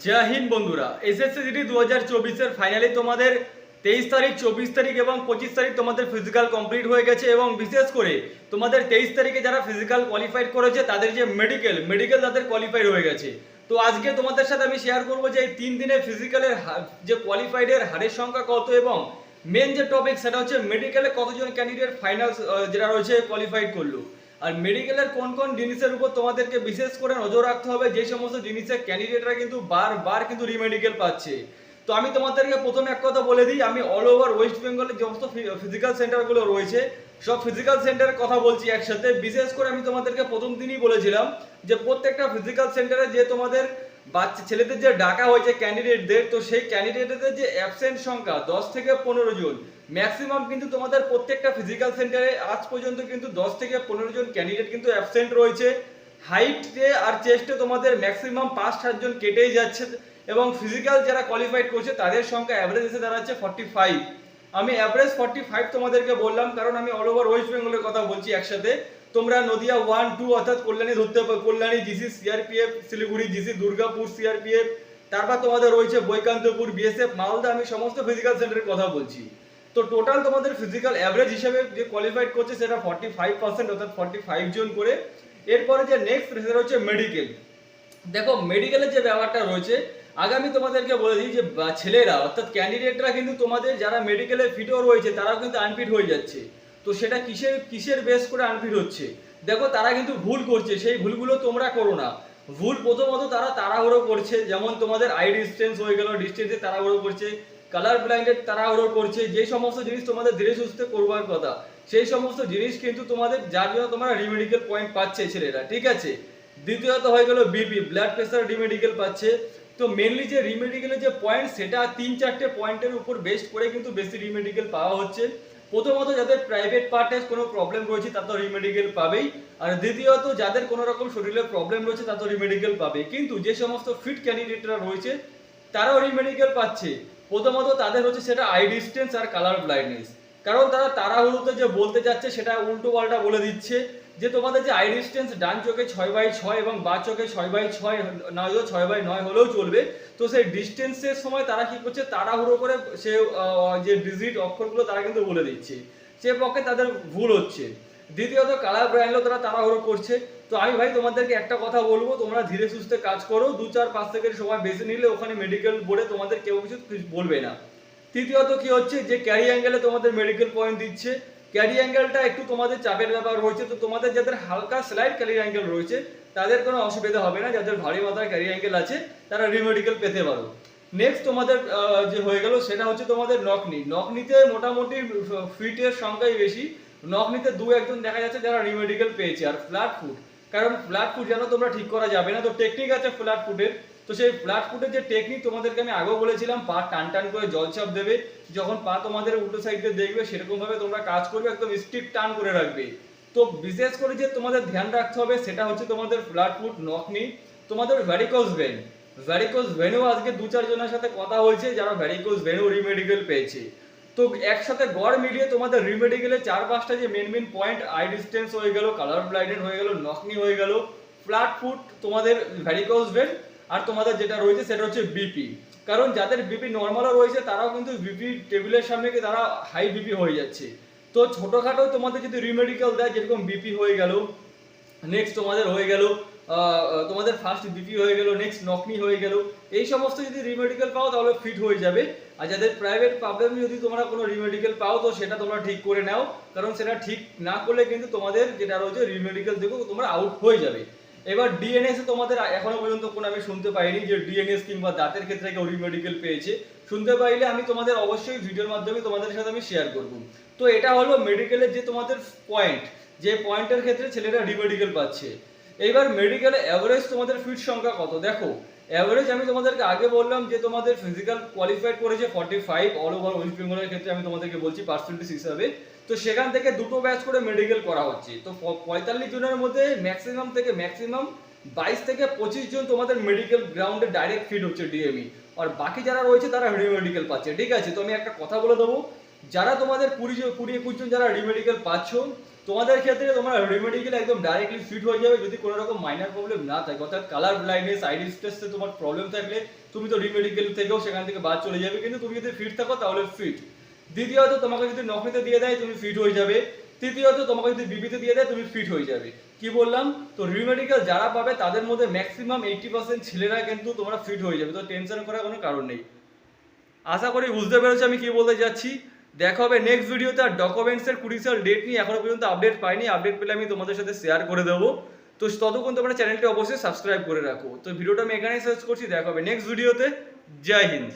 জয় হিন্দ বন্ধুরা। SSC GD 2024 এর finally তোমাদের 23 তারিখ, 24 তারিখ এবং 25 তারিখ তোমাদের ফিজিক্যাল কমপ্লিট হয়ে গেছে এবং বিশেষ করে তোমাদের 23 তারিখে যারা ফিজিক্যাল কোয়ালিফাইড করেছে তাদের যে মেডিকেল তাদের কোয়ালিফাইড হয়ে গেছে। তো আজকে তোমাদের সাথে আমি শেয়ার করব যে এই 3 দিনের ফিজিক্যালের যে কোয়ালিফাইডের হারের সংখ্যা কত এবং মেন যে টপিক সেটা হচ্ছে মেডিকেলে কতজন ক্যান্ডিডেট ফাইনাল যেটা রয়েছে কোয়ালিফাইড করলো। আর মেডিকেলের কোন কোন জিনিসের উপর তোমাদেরকে বিশেষ করে নজর রাখতে হবে, যে সমস্ত জিনিসের ক্যান্ডিডেটরা কিন্তু বারবার কিন্তু রিমেডিকেল পাচ্ছে। তো আমি তোমাদেরকে প্রথমে এক কথা বলে দিই, আমি অল ওভার ওয়েস্ট বেঙ্গলের যে সমস্ত ফিজিক্যাল সেন্টারগুলো রয়েছে সব ফিজিক্যাল সেন্টারের কথা বলছি একসাথে। বিশেষ করে আমি তোমাদেরকে প্রথম দিনই বলেছিলাম যে প্রত্যেকটা ফিজিক্যাল সেন্টারে যে তোমাদের বাচ্চা ছেলেদের যে ডাকা হয়েছে ক্যান্ডিডেটদের, তো সেই ক্যান্ডিডেটদের যে অ্যাবসেন্ট সংখ্যা 10 থেকে 15 জন ম্যাক্সিমাম কিন্তু তোমাদের প্রত্যেকটা ফিজিক্যাল সেন্টারে আজ পর্যন্ত কিন্তু 10 থেকে 15 জন ক্যান্ডিডেট কিন্তু অ্যাবসেন্ট রয়েছে। হাইটে আর চেস্টে তোমাদের ম্যাক্সিমাম 5-7 জন কেটেই যাচ্ছে এবং ফিজিক্যাল যারা কোয়ালিফাইড করছে তাদের সংখ্যা অ্যাভারেজ এসে দাঁড়াচ্ছে 45। আমি অ্যাভারেজ 45 তোমাদেরকে বললাম কারণ আমি অল ওভার ওয়েস্ট বেঙ্গলের কথা বলছি একসাথে। তোমরা নদিয়া 1-2 অর্থাৎ কল্যাণী ধরতে পারো, Kalyani GC CRPF, Siliguri GC Durgapur CRPF, তারপর তোমাদের রয়েছে বৈকান্তপুর বিএসএফ, মালদা, আমি সমস্ত ফিজিক্যাল সেন্টারের কথা বলছি। তো টোটাল তোমাদের ফিজিক্যাল অ্যাভারেজ হিসেবে যে কোয়ালিফাইড করছে সেটা 45% অর্থাৎ 45 জন করে। এরপরে যে নেক্সট সেটা হচ্ছে মেডিকেল। দেখো মেডিকেলের যে ব্যাপারটা রয়েছে আগে আমি তোমাদেরকে বলে দিই যে ছেলেরা অর্থাৎ ক্যান্ডিডেটরা কিন্তু তোমাদের যারা মেডিকেলে ফিটও রয়েছে তারাও কিন্তু আনফিট হয়ে যাচ্ছে। তো সেটা কিসের কিসের বেস করে আনফিট হচ্ছে? দেখো তারা কিন্তু ভুল করছে, সেই ভুলগুলো তোমরা করো না। ভুল প্রথমত তারা তাড়াহুড়ো করছে, যেমন তোমাদের আই ডিস্টেন্স হয়ে গেল, ডিস্টেন্সে তাড়াহুড়ো করছে, কালার ব্লাইন্ডেড তাড়াহুড়ো করছে, যে সমস্ত জিনিস তোমাদের ধীরে সুস্থে করবার কথা সেই সমস্ত জিনিস কিন্তু তোমাদের যার জন্য তোমরা রিমেডিকেল পয়েন্ট পাচ্ছে ছেলেরা, ঠিক আছে। দ্বিতীয়ত হয়ে গেল বিপি, ব্লাড প্রেসার রিমেডিকেল পাচ্ছে। তো মেনলি যে রিমেডিকেলের যে পয়েন্ট সেটা 3-4টে পয়েন্টের উপর বেস্ট করে কিন্তু বেশি রিমেডিকেল পাওয়া হচ্ছে। প্রথমত যাদের প্রাইভেট পার্টে কোনো প্রবলেম রয়েছে তারা তো রিমেডিকেল পাবেই, আর দ্বিতীয়ত যাদের কোনো রকম শরীরে প্রবলেম রয়েছে তারা তো রিমেডিকেল পাবে। কিন্তু যে সমস্ত ফিট ক্যান্ডিডেটরা রয়েছে তারাও রিমেডিকেল পাচ্ছে। প্রথমত তাদের হচ্ছে সেটা আই ডিস্টেন্স আর কালার ব্লাইন্ডনেস, কারণ তারা তাড়াহুড়োতে যে বলতে যাচ্ছে সেটা উল্টো পাল্টা বলে দিচ্ছে যে তোমাদের যে আই ডিস্টেন্স ডান চোখে 6/6 এবং বাঁ চোখে 6/6 নয় 6/9 হলেও চলবে। তো সেই ডিস্টেন্সের সময় তারা কি করছে তাড়াহুড়ো করে সে যে ডিজিট অক্ষরগুলো তারা কিন্তু বলে দিচ্ছে, সে পক্ষে তাদের ভুল হচ্ছে। দ্বিতীয়ত কালার ব্র্যান্ডও তারা তাড়াহুড়ো করছে। তো আমি ভাই তোমাদেরকে একটা কথা বলবো, তোমরা ধীরে সুস্থে কাজ করো, 2-4-5 সেকেন্ড সময় বেশি নিলে ওখানে মেডিকেল বোর্ডে তোমাদের কেউ কিছু বলবে না। তৃতীয়ত কি হচ্ছে যে ক্যারি অ্যাঙ্গেলে তোমাদের মেডিকেল পয়েন্ট দিচ্ছে, ক্যারি অ্যাঙ্গেলটা একটু তোমাদের চাপের ব্যাপার রয়েছে। তো তোমাদের যাদের হালকা স্লাইড ক্যারি অ্যাঙ্গেল রয়েছে তাদের কোনো অসুবিধা হবে না, যাদের ভারী মাত্রায় ক্যারি অ্যাঙ্গেল আছে তারা রিমেডিকেল পেতে পারো। নেক্সট তোমাদের যে হয়ে গেল সেটা হচ্ছে তোমাদের নকনি। নকনিতে মোটামুটি ফিটের সংখ্যাই বেশি, নকনিতে 2-1 জন দেখা যাচ্ছে যারা রিমেডিকেল পেয়েছে। আর ফ্ল্যাট ফুট, কারণ ফ্ল্যাট ফুট জানো তোমরা ঠিক করা যাবে না, তো টেকনিক আছে ফ্ল্যাট ফুটের। তো সেই ফ্ল্যাট ফুটের যে টেকনিক তোমাদেরকে আমি আগেও বলেছিলাম, পা টান টান করে জলচাপ দেবে, যখন পা তোমাদের উল্টো সাইডে দেখবে সেরকম ভাবে তোমরা কাজ করবে, একদম স্ট্রিক্ট টান করে রাখবে। তো বিশেষ করে যে তোমাদের ধ্যান রাখতে হবে সেটা হচ্ছে তোমাদের ফ্ল্যাট ফুট, নকনি, তোমাদের ভ্যারিকোজ ভেন। ভ্যারিকোজ ভেনও আজকে 2-4 জনের সাথে কথা হয়েছে যারা ভ্যারিকোজ ভেনও রিমেডিকেল পেয়েছে। তো একসাথে গড় মিলিয়ে তোমাদের রিমেডিকেলে 4-5টা যে মেন পয়েন্ট, আই ডিস্টেন্স হয়ে গেল, কালার ব্লাইন্ডেড হয়ে গেল, নকনি হয়ে গেল, ফ্ল্যাট ফুট, তোমাদের ভ্যারিকোজ ভেন, আর তোমাদের যেটা রয়েছে সেটা হচ্ছে বিপি। কারণ যাদের বিপি নর্মালও রয়েছে তারাও কিন্তু বিপি টেবিলের সামনে গিয়ে তারা হাই বিপি হয়ে যাচ্ছে। তো ছোটখাটো তোমাদের যদি রিমেডিকেল দেয়, যেরকম বিপি হয়ে গেল, নেক্সট তোমাদের হয়ে গেল তোমাদের ফার্স্ট বিপি হয়ে গেল, নেক্সট নকনি হয়ে গেল, এই সমস্ত যদি রিমেডিকেল পাও তাহলে ফিট হয়ে যাবে। আর যাদের প্রাইভেট প্রবলেম যদি তোমরা কোনো রিমেডিকেল পাও তো সেটা তোমরা ঠিক করে নাও, কারণ সেটা ঠিক না করলে কিন্তু তোমাদের যেটা রয়েছে রিমেডিকেল থেকে তোমরা আউট হয়ে যাবে। এবার ডিএনএস এ তোমাদের এখনো পর্যন্ত কোনো আমি শুনতে পাইনি যে ডিএনএস কিংবা দাঁতের ক্ষেত্রে কেউ রিমেডিকেল পেয়েছে। শুনতে পাইলে আমি তোমাদের অবশ্যই ভিডিওর মাধ্যমে তোমাদের সাথে আমি শেয়ার করব। তো এটা হলো মেডিকেলের যে তোমাদের পয়েন্ট, যে পয়েন্টের ক্ষেত্রে ছেলেরা রিমেডিকেল পাচ্ছে। এইবার মেডিকেলে অ্যাভারেজ তোমাদের ফিট সংখ্যা কত দেখো। অ্যাভারেজ আমি তোমাদেরকে আগে বললাম যে তোমাদের ফিজিক্যাল কোয়ালিফাইড করেছে 45 অল ওভার ওয়েস্ট বেঙ্গলের ক্ষেত্রে, আমি তোমাদেরকে বলছি পার্সেন্টেজ হিসাবে। তো সেখান থেকে দুটো ব্যাচ করে মেডিকেল করা হচ্ছে। তো 45 জনের মধ্যে ম্যাক্সিমাম 22 থেকে 25 জন তোমাদের মেডিকেল গ্রাউন্ডে ডাইরেক্ট ফিট হচ্ছে ডিএমই, আর বাকি যারা রয়েছে তারা রিমেডিকেল পাচ্ছে, ঠিক আছে। তো আমি একটা কথা বলে দেবো, যারা তোমাদের 20-21 জন যারা রিমেডিকেল পাচ্ছ, তোমাদের ক্ষেত্রে তোমরা রিমেডিকেল একদম ডাইরেক্টলি ফিট হয়ে যাবে যদি কোনো রকম মাইনার প্রবলেম না থাকে, অর্থাৎ কালার ব্লাইন্ডনেস, আইরিসে তোমার প্রবলেম থাকলে তুমি তো রিমেডিকেল থেকেও সেখান থেকে বাদ চলে যাবে, কিন্তু তুমি যদি ফিট থাকো তাহলে ফিট। দ্বিতীয়ত তোমাকে যদি নকরিতে দিয়ে দেয় তুমি ফিট হয়ে যাবে। তৃতীয়ত তোমাকে যদি বিবিতে দিয়ে দেয় তুমি ফিট হয়ে যাবে। কি বললাম? তো রিমেডিকেল যারা পাবে তাদের মধ্যে ম্যাক্সিমাম 80% ছেলেরা কিন্তু তোমরা ফিট হয়ে যাবে, তো টেনশন করার কোনো কারণ নেই। আশা করি বুঝতে পেরেছো আমি কি বলতে যাচ্ছি। দেখা হবে নেক্সট ভিডিওতে। আর ডকুমেন্টসের ক্রুশিয়াল ডেট নিয়ে এখনো পর্যন্ত আপডেট পাইনি, আপডেট পেলে আমি তোমাদের সাথে শেয়ার করে দেবো। তো ততক্ষণ তোমরা চ্যানেলটি অবশ্যই সাবস্ক্রাইব করে রাখো। তো ভিডিওটা আমি এখানেই শেষ করছি, দেখা হবে নেক্সট ভিডিওতে। জয় হিন্দ।